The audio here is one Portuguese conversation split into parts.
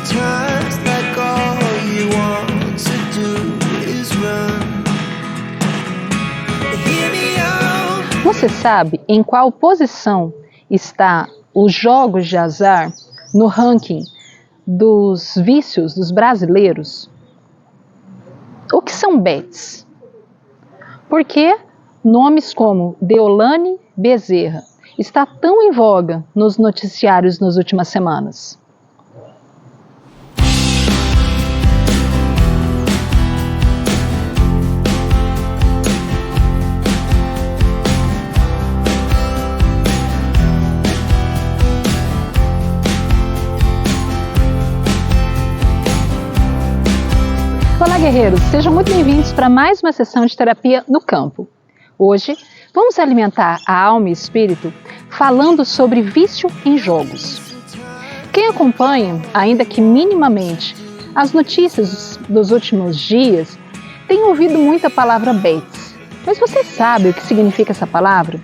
Sometimes like all you want to do is run. Hear me out. Você sabe em qual posição está os jogos de azar no ranking dos vícios dos brasileiros? O que são bets? Por que nomes como Deolane Bezerra está tão em voga nos noticiários nas últimas semanas? Olá, guerreiros! Sejam muito bem-vindos para mais uma sessão de terapia no campo. Hoje, vamos alimentar a alma e espírito falando sobre vício em jogos. Quem acompanha, ainda que minimamente, as notícias dos últimos dias, tem ouvido muito a palavra bets. Mas você sabe o que significa essa palavra?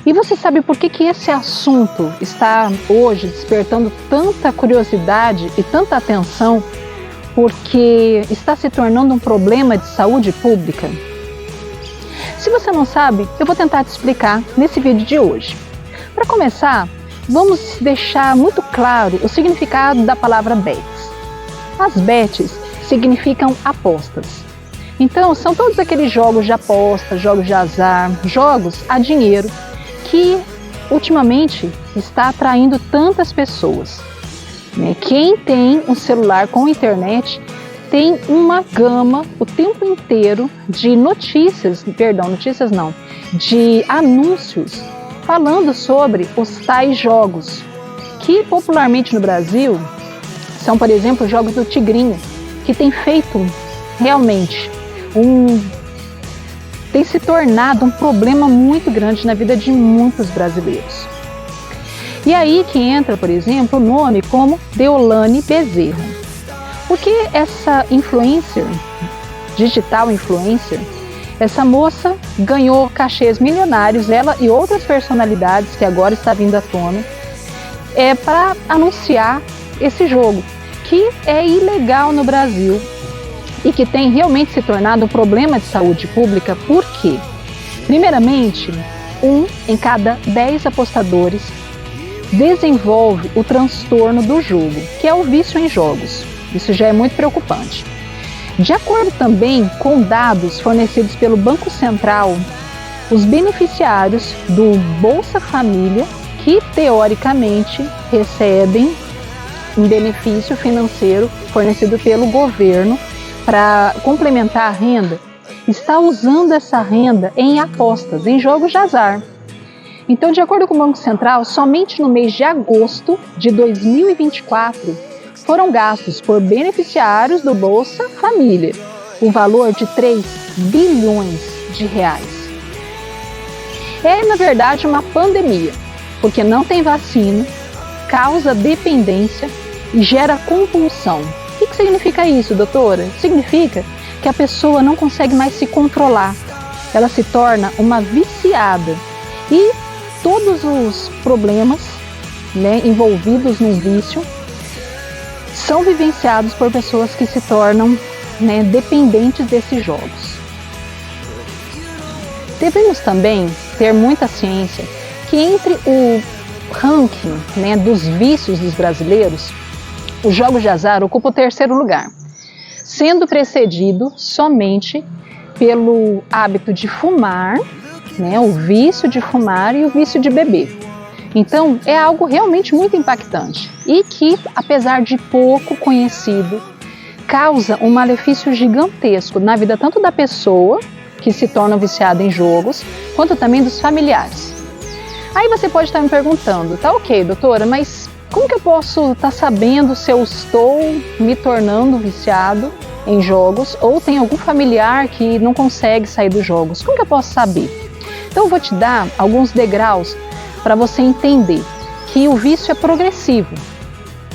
E você sabe por que esse assunto está hoje despertando tanta curiosidade e tanta atenção? Porque está se tornando um problema de saúde pública? Se você não sabe, eu vou tentar te explicar nesse vídeo de hoje. Para começar, vamos deixar muito claro o significado da palavra bets. As bets significam apostas. Então, são todos aqueles jogos de aposta, jogos de azar, jogos a dinheiro que ultimamente está atraindo tantas pessoas. Quem tem um celular com internet tem uma gama o tempo inteiro de de anúncios falando sobre os tais jogos, que popularmente no Brasil são, por exemplo, os jogos do Tigrinho, que tem feito realmente tem se tornado um problema muito grande na vida de muitos brasileiros. E aí que entra, por exemplo, o nome como Deolane Bezerra. Porque essa influencer, digital influencer, essa moça ganhou cachês milionários, ela e outras personalidades que agora está vindo à tona, para anunciar esse jogo, que é ilegal no Brasil e que tem realmente se tornado um problema de saúde pública. Por quê? Primeiramente, 1 em cada 10 apostadores desenvolve o transtorno do jogo, que é o vício em jogos. Isso já é muito preocupante. De acordo também com dados fornecidos pelo Banco Central, os beneficiários do Bolsa Família, que teoricamente recebem um benefício financeiro fornecido pelo governo para complementar a renda, está usando essa renda em apostas, em jogos de azar. Então, de acordo com o Banco Central, somente no mês de agosto de 2024 foram gastos por beneficiários do Bolsa Família o valor de 3 bilhões de reais. É, na verdade, uma pandemia, porque não tem vacina, causa dependência e gera compulsão. O que significa isso, doutora? Significa que a pessoa não consegue mais se controlar, ela se torna uma viciada e todos os problemas, envolvidos num vício são vivenciados por pessoas que se tornam dependentes desses jogos. Devemos também ter muita ciência que entre o ranking dos vícios dos brasileiros, os jogos de azar ocupam o 3º lugar, sendo precedido somente pelo hábito de fumar, o vício de fumar e o vício de beber. Então, é algo realmente muito impactante e que, apesar de pouco conhecido, causa um malefício gigantesco na vida tanto da pessoa que se torna viciada em jogos, quanto também dos familiares. Aí você pode estar me perguntando, tá ok, doutora, mas como que eu posso estar sabendo se eu estou me tornando viciado em jogos ou tem algum familiar que não consegue sair dos jogos? Como que eu posso saber? Então eu vou te dar alguns degraus para você entender que o vício é progressivo,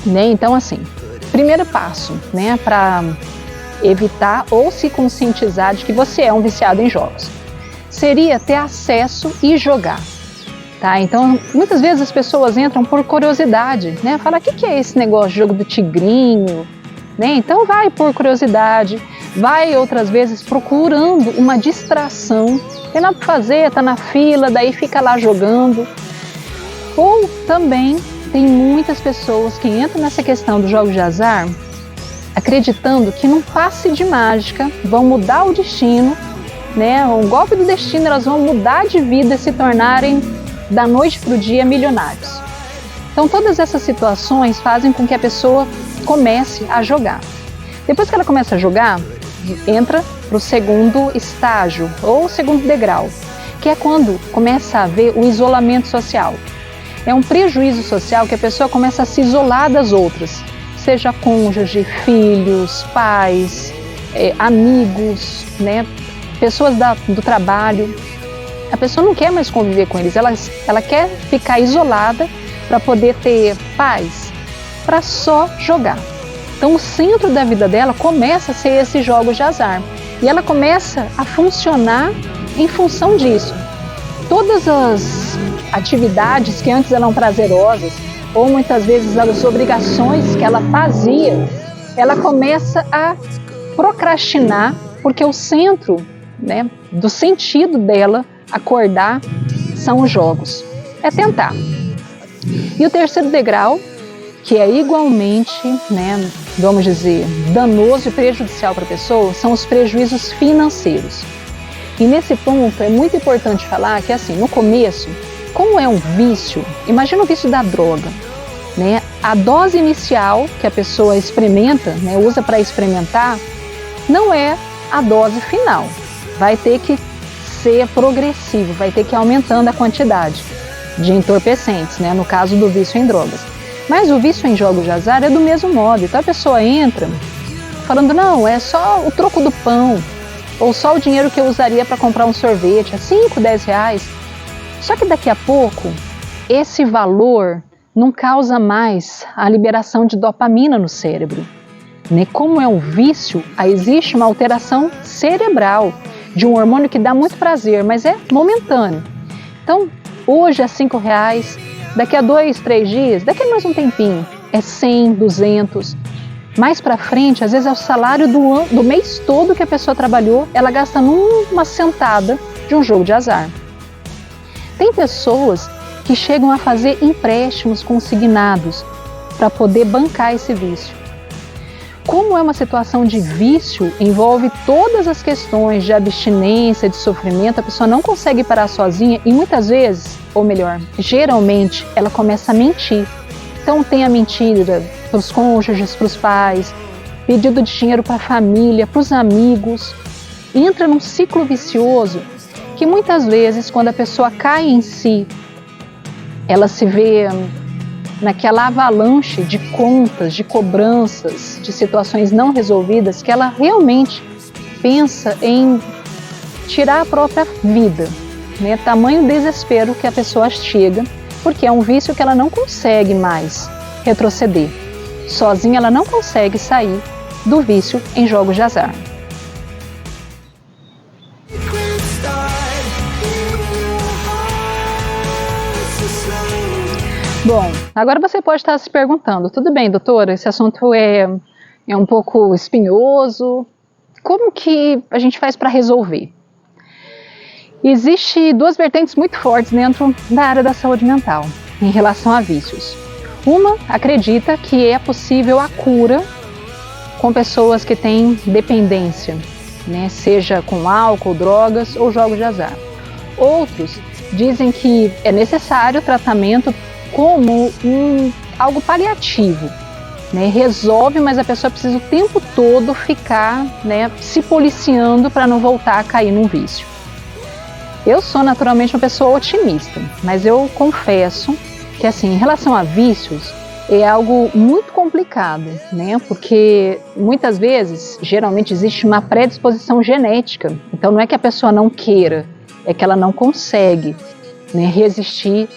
Então assim, primeiro passo, para evitar ou se conscientizar de que você é um viciado em jogos, seria ter acesso e jogar. Tá? Então, muitas vezes as pessoas entram por curiosidade, né? Fala, o que é esse negócio de jogo do tigrinho? Né? Então vai por curiosidade, vai outras vezes procurando uma distração, tem nada para fazer, tá na fila, daí fica lá jogando. Ou também tem muitas pessoas que entram nessa questão do jogo de azar acreditando que num passe de mágica vão mudar o destino, né? Um golpe do destino, elas vão mudar de vida e se tornarem da noite para o dia milionários. Então todas essas situações fazem com que a pessoa comece a jogar. Depois que ela começa a jogar, entra para o segundo estágio ou segundo degrau, que é quando começa a haver o isolamento social. É um prejuízo social que a pessoa começa a se isolar das outras, seja cônjuge, filhos, pais, amigos, né? Pessoas do trabalho. A pessoa não quer mais conviver com eles, ela quer ficar isolada para poder ter paz, para só jogar. Então o centro da vida dela começa a ser esses jogos de azar. E ela começa a funcionar em função disso. Todas as atividades que antes eram prazerosas, ou muitas vezes as obrigações que ela fazia, ela começa a procrastinar, porque o centro, né, do sentido dela acordar são os jogos. É tentar. E o terceiro degrau, que é igualmente, né, vamos dizer, danoso e prejudicial para a pessoa, são os prejuízos financeiros. E nesse ponto é muito importante falar que, assim, no começo, como é um vício, imagina o vício da droga, né? A dose inicial que a pessoa experimenta, né, usa para experimentar, não é a dose final. Vai ter que ser progressivo, vai ter que ir aumentando a quantidade de entorpecentes, né, no caso do vício em drogas. Mas o vício em jogos de azar é do mesmo modo. Então a pessoa entra falando, não, é só o troco do pão, ou só o dinheiro que eu usaria para comprar um sorvete, é 5, 10 reais. Só que daqui a pouco, esse valor não causa mais a liberação de dopamina no cérebro. Né? Como é um vício, existe uma alteração cerebral de um hormônio que dá muito prazer, mas é momentâneo. Então, hoje é 5 reais, daqui a 2, 3 dias, daqui a mais um tempinho, é 100, 200. Mais para frente, às vezes é o salário do mês todo que a pessoa trabalhou, ela gasta numa sentada de um jogo de azar. Tem pessoas que chegam a fazer empréstimos consignados para poder bancar esse vício. Como é uma situação de vício, envolve todas as questões de abstinência, de sofrimento, a pessoa não consegue parar sozinha e muitas vezes, ou melhor, geralmente, ela começa a mentir. Então tem a mentira para os cônjuges, para os pais, pedido de dinheiro para a família, para os amigos. Entra num ciclo vicioso que muitas vezes, quando a pessoa cai em si, ela se vê naquela avalanche de contas, de cobranças, de situações não resolvidas, que ela realmente pensa em tirar a própria vida, né? Tamanho desespero que a pessoa chega, porque é um vício que ela não consegue mais retroceder. Sozinha ela não consegue sair do vício em jogos de azar. Bom, agora você pode estar se perguntando, tudo bem, doutora, esse assunto é um pouco espinhoso, como que a gente faz para resolver? Existem duas vertentes muito fortes dentro da área da saúde mental, em relação a vícios. Uma acredita que é possível a cura com pessoas que têm dependência, né, seja com álcool, drogas ou jogos de azar. Outros dizem que é necessário tratamento como algo paliativo, né? Resolve, mas a pessoa precisa o tempo todo ficar, né, se policiando para não voltar a cair num vício. Eu sou naturalmente uma pessoa otimista, mas eu confesso que, assim, em relação a vícios, é algo muito complicado, né? Porque muitas vezes, geralmente existe uma predisposição genética. Então não é que a pessoa não queira, é que ela não consegue, né, resistir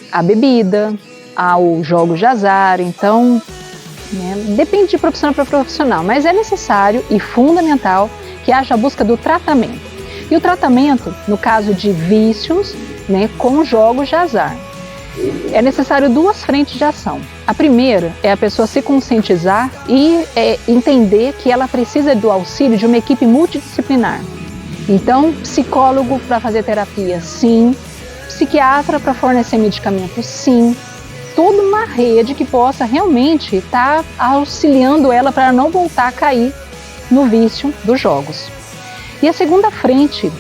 à bebida, ao jogo de azar. Então, né, depende de profissional para profissional, mas é necessário e fundamental que haja a busca do tratamento. E o tratamento, no caso de vícios, né, com jogos de azar. É necessário duas frentes de ação. A primeira é a pessoa se conscientizar e entender que ela precisa do auxílio de uma equipe multidisciplinar. Então, psicólogo para fazer terapia, sim. Psiquiatra para fornecer medicamentos, sim. Toda uma rede que possa realmente estar auxiliando ela para não voltar a cair no vício dos jogos. E a segunda frente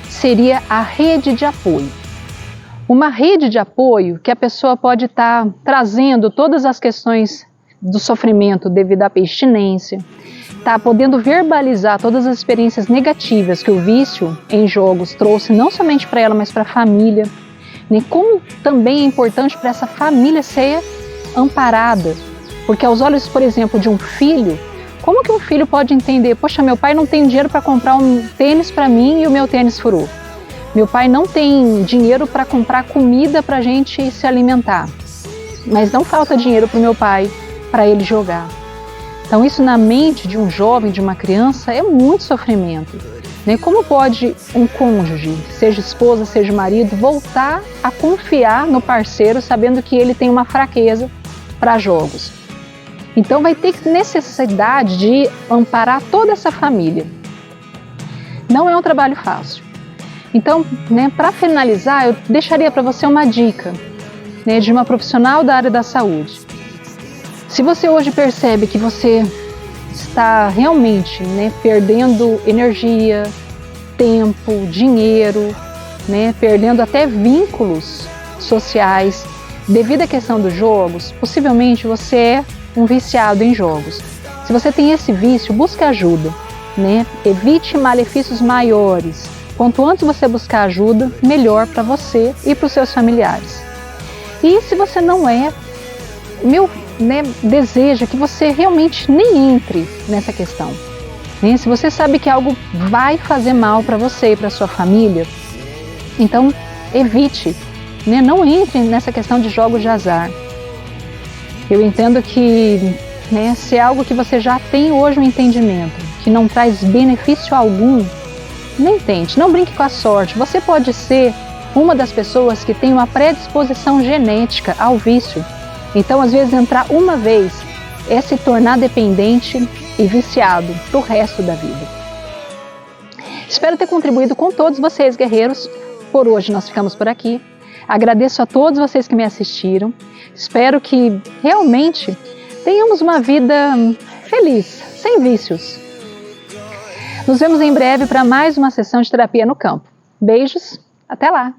seria a rede de apoio. Uma rede de apoio que a pessoa pode estar trazendo todas as questões do sofrimento devido à abstinência, está podendo verbalizar todas as experiências negativas que o vício em jogos trouxe, não somente para ela, mas para a família. Como também é importante para essa família ser amparada, porque aos olhos, por exemplo, de um filho, como que um filho pode entender, poxa, meu pai não tem dinheiro para comprar um tênis para mim e o meu tênis furou? Meu pai não tem dinheiro para comprar comida para a gente se alimentar, mas não falta dinheiro para o meu pai para ele jogar. Então isso na mente de um jovem, de uma criança, é muito sofrimento. Como pode um cônjuge, seja esposa, seja marido, voltar a confiar no parceiro sabendo que ele tem uma fraqueza para jogos? Então vai ter necessidade de amparar toda essa família. Não é um trabalho fácil. Então, para finalizar, eu deixaria para você uma dica de uma profissional da área da saúde. Se você hoje percebe que você está realmente perdendo energia, tempo, dinheiro, perdendo até vínculos sociais devido à questão dos jogos, possivelmente você é um viciado em jogos. Se você tem esse vício, busque ajuda, evite malefícios maiores. Quanto antes você buscar ajuda, melhor para você e para os seus familiares. E se você não é, meu desejo que você realmente nem entre nessa questão. Se você sabe que algo vai fazer mal para você e para sua família, então evite, não entre nessa questão de jogos de azar. Eu entendo que se é algo que você já tem hoje um entendimento, que não traz benefício algum, nem tente, não brinque com a sorte. Você pode ser uma das pessoas que tem uma predisposição genética ao vício. Então, às vezes, entrar uma vez é se tornar dependente e viciado pro resto da vida. Espero ter contribuído com todos vocês, guerreiros. Por hoje nós ficamos por aqui. Agradeço a todos vocês que me assistiram. Espero que realmente tenhamos uma vida feliz, sem vícios. Nos vemos em breve para mais uma sessão de terapia no campo. Beijos, até lá!